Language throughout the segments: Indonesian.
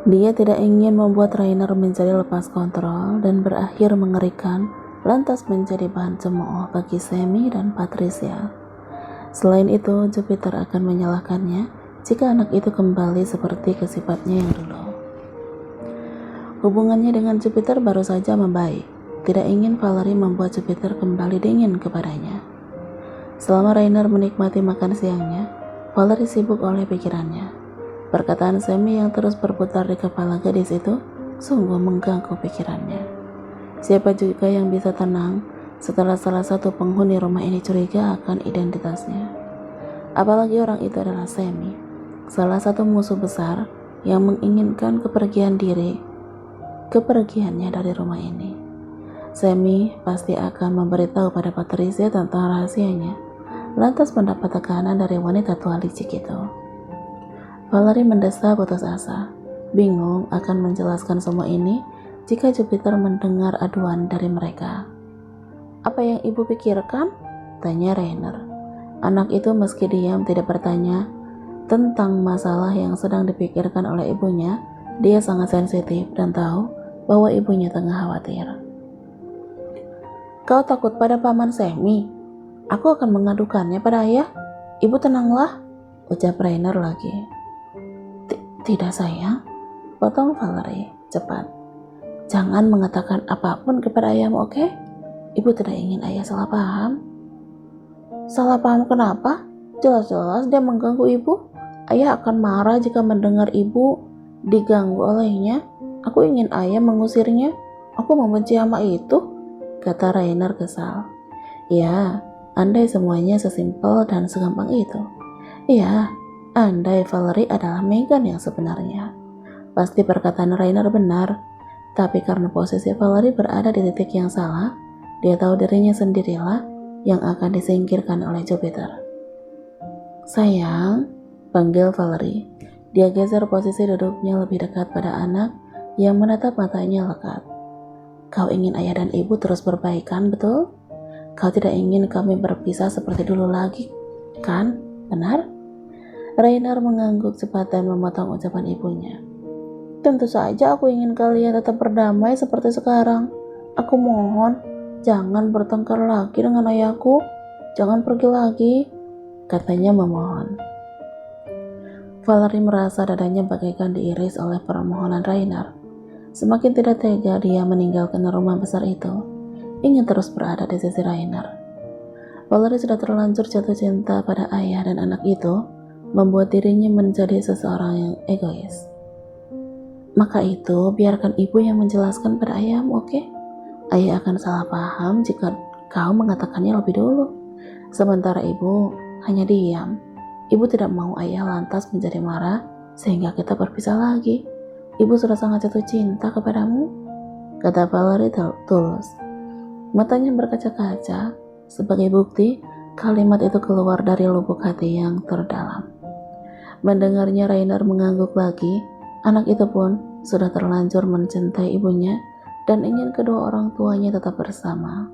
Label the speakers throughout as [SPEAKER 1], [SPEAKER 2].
[SPEAKER 1] Dia tidak ingin membuat Rainer menjadi lepas kontrol dan berakhir mengerikan, lantas menjadi bahan cemooh bagi Sammy dan Patricia. Selain itu, Jupiter akan menyalahkannya jika anak itu kembali seperti ke sifatnya yang dulu. Hubungannya dengan Jupiter baru saja membaik. Tidak ingin Valerie membuat Jupiter kembali dingin kepadanya. Selama Rainer menikmati makan siangnya, Valerie sibuk oleh pikirannya. Perkataan Sammy yang terus berputar di kepala gadis itu sungguh mengganggu pikirannya. Siapa juga yang bisa tenang setelah salah satu penghuni rumah ini curiga akan identitasnya? Apalagi orang itu adalah Sammy, salah satu musuh besar yang menginginkan kepergiannya dari rumah ini. Sammy pasti akan memberitahu pada Patricia tentang rahasianya, lantas mendapat tekanan dari wanita tua licik itu. Valerie mendesah putus asa, bingung akan menjelaskan semua ini jika Jupiter mendengar aduan dari mereka. "Apa yang ibu pikirkan?" tanya Rainer. Anak itu meski diam tidak bertanya tentang masalah yang sedang dipikirkan oleh ibunya. Dia sangat sensitif dan tahu bahwa ibunya tengah khawatir. "Kau takut pada paman Sammy? Aku akan mengadukannya pada ayah. Ibu tenanglah," ucap Rainer lagi. "Tidak sayang," potong Valerie cepat. "Jangan mengatakan apapun kepada ayahmu, oke? Ibu tidak ingin ayah salah paham." "Salah paham kenapa? Jelas-jelas dia mengganggu ibu. Ayah akan marah jika mendengar ibu diganggu olehnya. Aku ingin ayah mengusirnya. Aku membenci hama itu," kata Rainer kesal. "Ya, andai semuanya sesimpel dan segampang itu. Ya, andai Valerie adalah Megan yang sebenarnya. Pasti perkataan Rainer benar. Tapi karena posisi Valerie berada di titik yang salah, dia tahu dirinya sendirilah yang akan disingkirkan oleh Jupiter. "Sayang," panggil Valerie. Dia geser posisi duduknya lebih dekat pada anak yang menatap matanya lekat. "Kau ingin ayah dan ibu terus berbaikan, betul? Kau tidak ingin kami berpisah seperti dulu lagi, kan? Benar?" Rainer mengangguk cepat dan memotong ucapan ibunya. "Tentu saja aku ingin kalian tetap berdamai seperti sekarang. Aku mohon, jangan bertengkar lagi dengan ayahku. Jangan pergi lagi," katanya memohon. Valerie merasa dadanya bagaikan diiris oleh permohonan Rainer. Semakin tidak tega dia meninggalkan rumah besar itu, ingin terus berada di sisi Rainer. Valerie sudah terlanjur jatuh cinta pada ayah dan anak itu, membuat dirinya menjadi seseorang yang egois. "Maka itu biarkan ibu yang menjelaskan pada ayahmu, oke? Ayah akan salah paham jika kau mengatakannya lebih dulu. Sementara ibu hanya diam. Ibu tidak mau ayah lantas menjadi marah sehingga kita berpisah lagi. Ibu sudah sangat jatuh cinta kepadamu," kata Valerie tulus. Matanya berkaca-kaca. Sebagai bukti, kalimat itu keluar dari lubuk hati yang terdalam. Mendengarnya Rainer mengangguk lagi. Anak itu pun sudah terlanjur mencintai ibunya dan ingin kedua orang tuanya tetap bersama.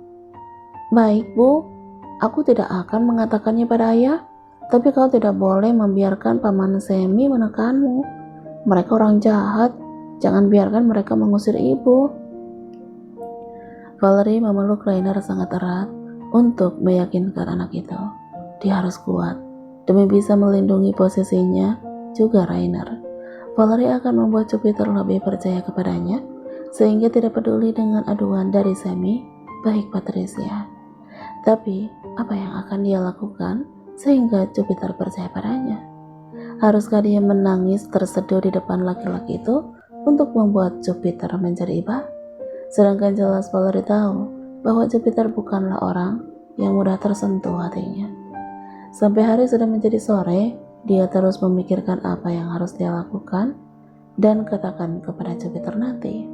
[SPEAKER 1] "Baik, Bu. Aku tidak akan mengatakannya pada ayah. Tapi kau tidak boleh membiarkan paman Sammy menekanmu. Mereka orang jahat. Jangan biarkan mereka mengusir ibu." Valerie memeluk Rainer sangat erat untuk meyakinkan anak itu. Dia harus kuat demi bisa melindungi posisinya juga Rainer. Valerie akan membuat Jupiter lebih percaya kepadanya sehingga tidak peduli dengan aduan dari Sammy, baik Patricia. Tapi apa yang akan dia lakukan sehingga Jupiter percaya padanya? Haruskah dia menangis terseduh di depan laki-laki itu untuk membuat Jupiter menjadi iba? Sedangkan jelas Valerie tahu bahwa Jupiter bukanlah orang yang mudah tersentuh hatinya. Sampai hari sudah menjadi sore, dia terus memikirkan apa yang harus dia lakukan dan katakan kepada Jupiter nanti.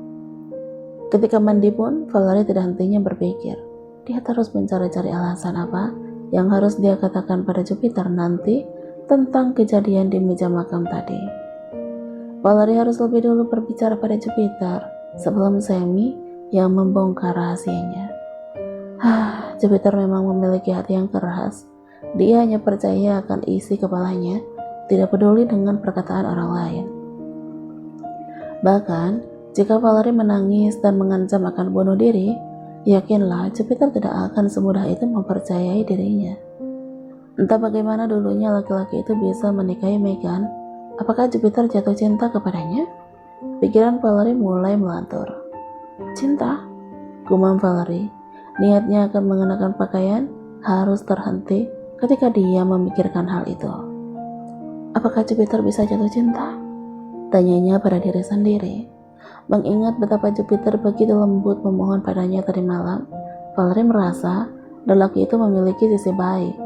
[SPEAKER 1] Ketika mandi pun, Valerie tidak hentinya berpikir. Dia terus mencari-cari alasan apa yang harus dia katakan pada Jupiter nanti tentang kejadian di meja makam tadi. Valerie harus lebih dulu berbicara pada Jupiter sebelum Sammy yang membongkar rahasianya. Jupiter memang memiliki hati yang keras. Dia hanya percaya akan isi kepalanya, tidak peduli dengan perkataan orang lain. Bahkan, jika Valerie menangis dan mengancam akan bunuh diri, yakinlah Jupiter tidak akan semudah itu mempercayai dirinya. Entah bagaimana dulunya laki-laki itu bisa menikahi Megan. Apakah Jupiter jatuh cinta kepadanya? Pikiran Valerie mulai melantur. Cinta? Gumam Valerie. Niatnya akan mengenakan pakaian harus terhenti ketika dia memikirkan hal itu. Apakah Jupiter bisa jatuh cinta? Tanyanya pada diri sendiri. Mengingat betapa Jupiter begitu lembut memohon padanya tadi malam, Valerie merasa lelaki itu memiliki sisi baik.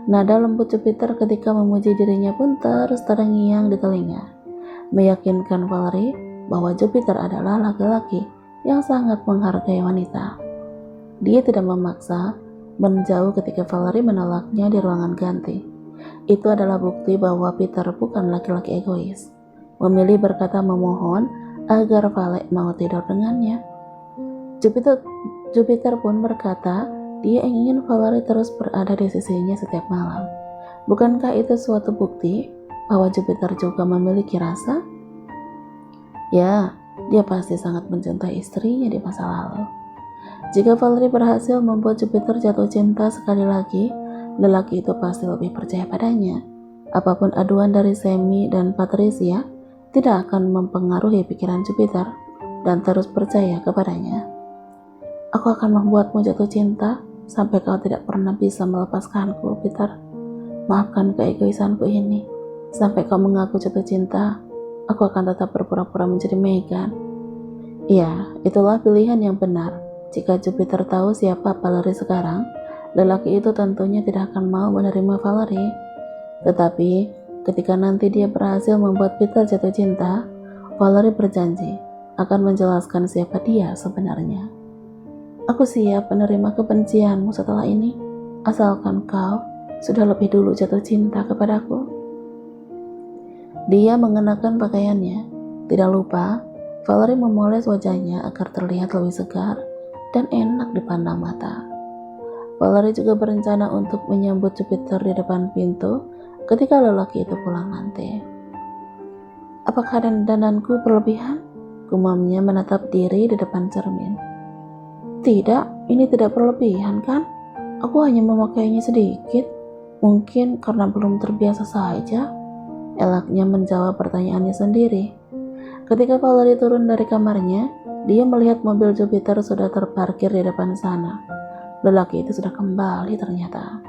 [SPEAKER 1] Nada lembut Jupiter ketika memuji dirinya pun terus terngiang di telinga, meyakinkan Valerie bahwa Jupiter adalah laki-laki yang sangat menghargai wanita. Dia tidak memaksa menjauh ketika Valerie menolaknya di ruangan ganti. Itu adalah bukti bahwa Peter bukan laki-laki egois, memilih berkata memohon agar Valerie mau tidur dengannya. Jupiter pun berkata dia ingin Valerie terus berada di sisinya setiap malam. Bukankah itu suatu bukti bahwa Jupiter juga memiliki rasa? Ya, dia pasti sangat mencintai istrinya di masa lalu. Jika Valerie berhasil membuat Jupiter jatuh cinta sekali lagi, lelaki itu pasti lebih percaya padanya. Apapun aduan dari Sammy dan Patricia tidak akan mempengaruhi pikiran Jupiter dan terus percaya kepadanya. Aku akan membuatmu jatuh cinta sampai kau tidak pernah bisa melepaskanku, Peter. Maafkan keegoisanku ini. Sampai kau mengaku jatuh cinta, aku akan tetap berpura-pura menjadi Megan. Ya, itulah pilihan yang benar. Jika Jupiter tahu siapa Valerie sekarang, lelaki itu tentunya tidak akan mau menerima Valerie. Tetapi, ketika nanti dia berhasil membuat Peter jatuh cinta, Valerie berjanji akan menjelaskan siapa dia sebenarnya. Aku siap menerima kebencianmu setelah ini, asalkan kau sudah lebih dulu jatuh cinta kepadaku. Dia mengenakan pakaiannya. Tidak lupa, Valerie memoles wajahnya agar terlihat lebih segar dan enak dipandang mata. Valerie juga berencana untuk menyambut Jupiter di depan pintu ketika lelaki itu pulang nanti. Apakah dandananku berlebihan? Gumamnya menatap diri di depan cermin. Tidak, ini tidak berlebihan kan? Aku hanya memakainya sedikit. Mungkin karena belum terbiasa saja. Elaknya menjawab pertanyaannya sendiri. Ketika Valerie turun dari kamarnya, dia melihat mobil Jupiter sudah terparkir di depan sana. Lelaki itu sudah kembali ternyata.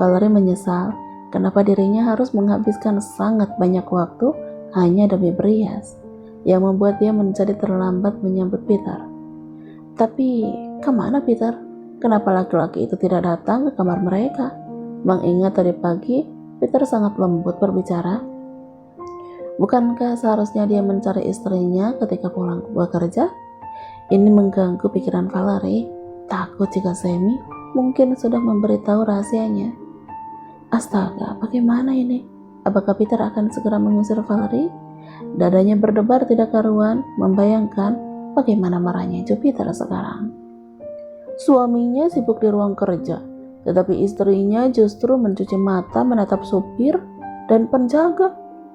[SPEAKER 1] Valerie menyesal kenapa dirinya harus menghabiskan sangat banyak waktu hanya demi berias, yang membuat dia menjadi terlambat menyambut Peter. Tapi, kemana Peter? Kenapa laki-laki itu tidak datang ke kamar mereka? Mengingat tadi pagi, Peter sangat lembut berbicara. Bukankah seharusnya dia mencari istrinya ketika pulang bekerja? Ini mengganggu pikiran Valerie. Takut jika Sammy mungkin sudah memberitahu rahasianya. Astaga, bagaimana ini? Apakah Peter akan segera mengusir Valerie? Dadanya berdebar tidak karuan, membayangkan bagaimana marahnya Jupiter sekarang. Suaminya sibuk di ruang kerja, tetapi istrinya justru mencuci mata menatap supir dan penjaga.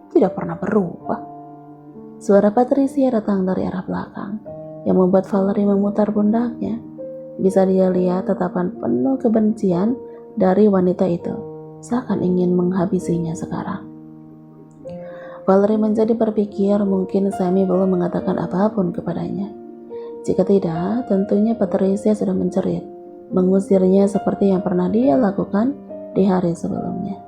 [SPEAKER 1] Tidak pernah berubah. Suara Patricia datang dari arah belakang, yang membuat Valerie memutar pundaknya. Bisa dia lihat tatapan penuh kebencian dari wanita itu, seakan ingin menghabisinya sekarang. Valerie menjadi berpikir mungkin Sammy belum mengatakan apapun kepadanya. Jika tidak, tentunya Patricia sudah mencerit, mengusirnya seperti yang pernah dia lakukan di hari sebelumnya.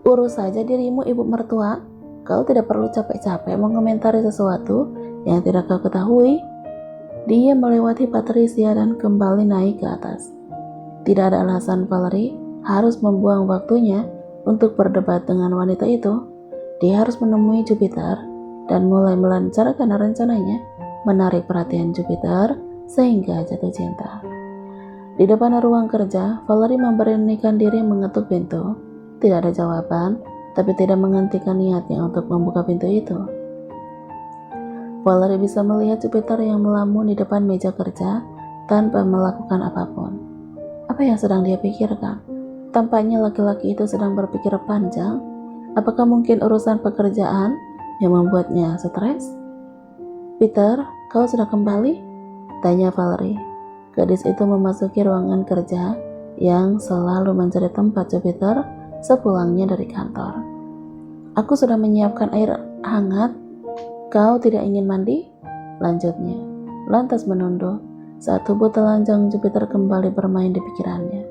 [SPEAKER 1] Urus saja dirimu, ibu mertua. Kau tidak perlu capek-capek mengomentari sesuatu yang tidak kau ketahui. Dia melewati Patricia dan kembali naik ke atas. Tidak ada alasan Valerie harus membuang waktunya untuk berdebat dengan wanita itu. Dia harus menemui Jupiter dan mulai melancarkan rencananya menarik perhatian Jupiter sehingga jatuh cinta. Di depan ruang kerja, Valerie memberanikan diri mengetuk pintu. Tidak ada jawaban, tapi tidak menghentikan niatnya untuk membuka pintu itu. Valerie bisa melihat Jupiter yang melamun di depan meja kerja tanpa melakukan apapun. Apa yang sedang dia pikirkan? Tampaknya laki-laki itu sedang berpikir panjang. Apakah mungkin urusan pekerjaan yang membuatnya stres? Peter, kau sudah kembali? Tanya Valerie. Gadis itu memasuki ruangan kerja yang selalu menjadi tempat Jupiter sepulangnya dari kantor. Aku sudah menyiapkan air hangat. Kau tidak ingin mandi? Lanjutnya. Lantas menunduk saat tubuh telanjang Jupiter kembali bermain di pikirannya.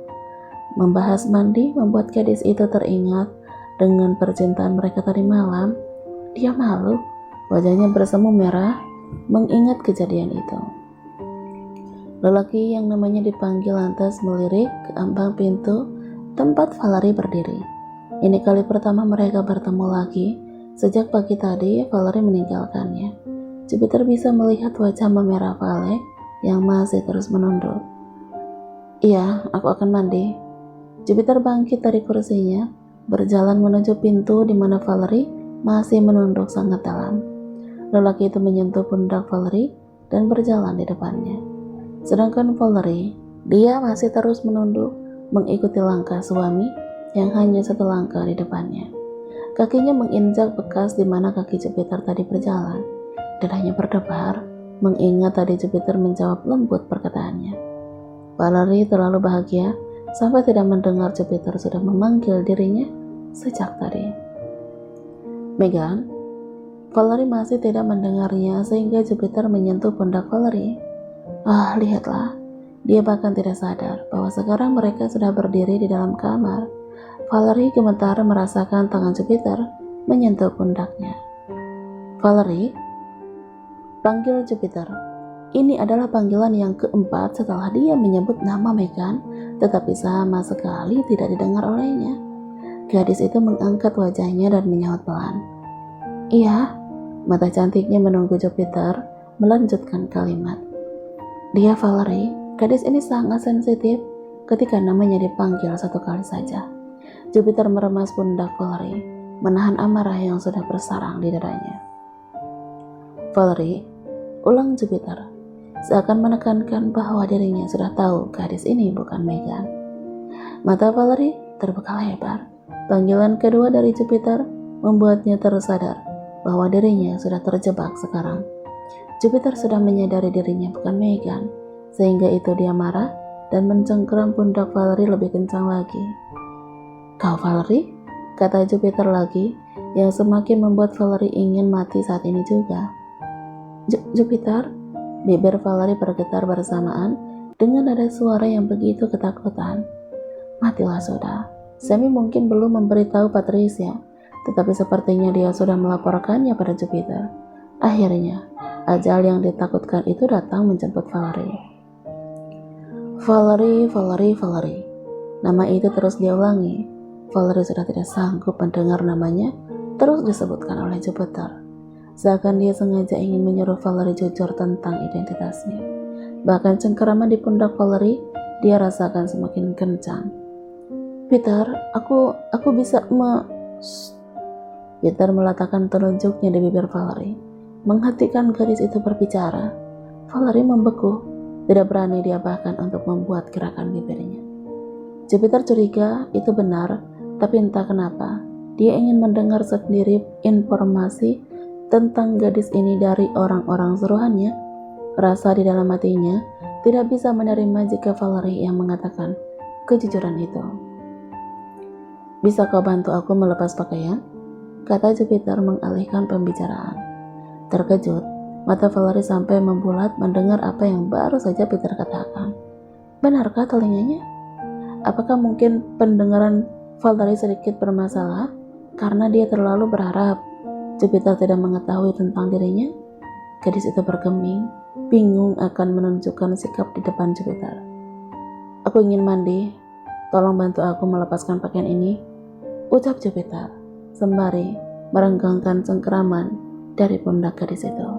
[SPEAKER 1] Membahas mandi membuat gadis itu teringat dengan percintaan mereka tadi malam. Dia malu, wajahnya bersemu merah mengingat kejadian itu. Lelaki yang namanya dipanggil lantas melirik ke ambang pintu tempat Valerie berdiri. Ini kali pertama mereka bertemu lagi sejak pagi tadi Valerie meninggalkannya. Jupiter bisa melihat wajah memerah Vale yang masih terus menunduk. Iya, aku akan mandi. Jupiter bangkit dari kursinya, berjalan menuju pintu di mana Valerie masih menunduk sangat dalam. Lelaki itu menyentuh pundak Valerie dan berjalan di depannya. Sedangkan Valerie, dia masih terus menunduk mengikuti langkah suami yang hanya satu langkah di depannya. Kakinya menginjak bekas di mana kaki Jupiter tadi berjalan. Dadanya berdebar, mengingat tadi Jupiter menjawab lembut perkataannya. Valerie terlalu bahagia sampai tidak mendengar Jupiter sudah memanggil dirinya sejak tadi. Megan, Valerie masih tidak mendengarnya sehingga Jupiter menyentuh pundak Valerie. Lihatlah, dia bahkan tidak sadar bahwa sekarang mereka sudah berdiri di dalam kamar. Valerie gemetar merasakan tangan Jupiter menyentuh pundaknya. Valerie, panggil Jupiter. Ini adalah panggilan yang keempat setelah dia menyebut nama Megan, tetapi sama sekali tidak didengar olehnya. Gadis itu mengangkat wajahnya dan menyahut pelan. Iya. Mata cantiknya menunggu Jupiter melanjutkan kalimat. Dia Valerie, gadis ini sangat sensitif ketika namanya dipanggil satu kali saja. Jupiter meremas pundak Valerie, menahan amarah yang sudah bersarang di dadanya. Valerie, ulang Jupiter, seakan menekankan bahwa dirinya sudah tahu gadis ini bukan Megan. Mata Valerie terbuka lebar. Panggilan kedua dari Jupiter membuatnya tersadar bahwa dirinya sudah terjebak sekarang. Jupiter sudah menyadari dirinya bukan Megan, sehingga itu dia marah dan mencengkeram pundak Valerie lebih kencang lagi. Kau Valerie? Kata Jupiter lagi, yang semakin membuat Valerie ingin mati saat ini juga. Jupiter? Bibir Valerie bergetar bersamaan dengan nada suara yang begitu ketakutan. Matilah sudah. Sammy mungkin belum memberitahu Patricia, tetapi sepertinya dia sudah melaporkannya pada Jupiter. Akhirnya, ajal yang ditakutkan itu datang menjemput Valerie. Valerie. Nama itu terus diulangi. Valerie sudah tidak sanggup mendengar namanya terus disebutkan oleh Jupiter. Seakan dia sengaja ingin menyuruh Valerie jujur tentang identitasnya. Bahkan cengkeraman di pundak Valerie dia rasakan semakin kencang. Peter, aku bisa Peter meletakkan telunjuknya di bibir Valerie, menghentikan gadis itu berbicara. Valerie membeku, tidak berani dia bahkan untuk membuat gerakan bibirnya. Jupiter curiga itu benar, tapi entah kenapa, dia ingin mendengar sendiri informasi tentang gadis ini dari orang-orang suruhannya. Rasa di dalam hatinya tidak bisa menerima jika Valerie yang mengatakan kejujuran itu. Bisa kau bantu aku melepas pakaian? Kata Jupiter mengalihkan pembicaraan. Terkejut, mata Valerie sampai membulat mendengar apa yang baru saja Peter katakan. Benarkah telinganya? Apakah mungkin pendengaran Valerie sedikit bermasalah karena dia terlalu berharap Jupiter tidak mengetahui tentang dirinya? Gadis itu bergeming, bingung akan menunjukkan sikap di depan Jupiter. Aku ingin mandi, tolong bantu aku melepaskan pakaian ini, ucap Jupiter sembari merenggangkan cengkeraman dari pundak gadis itu.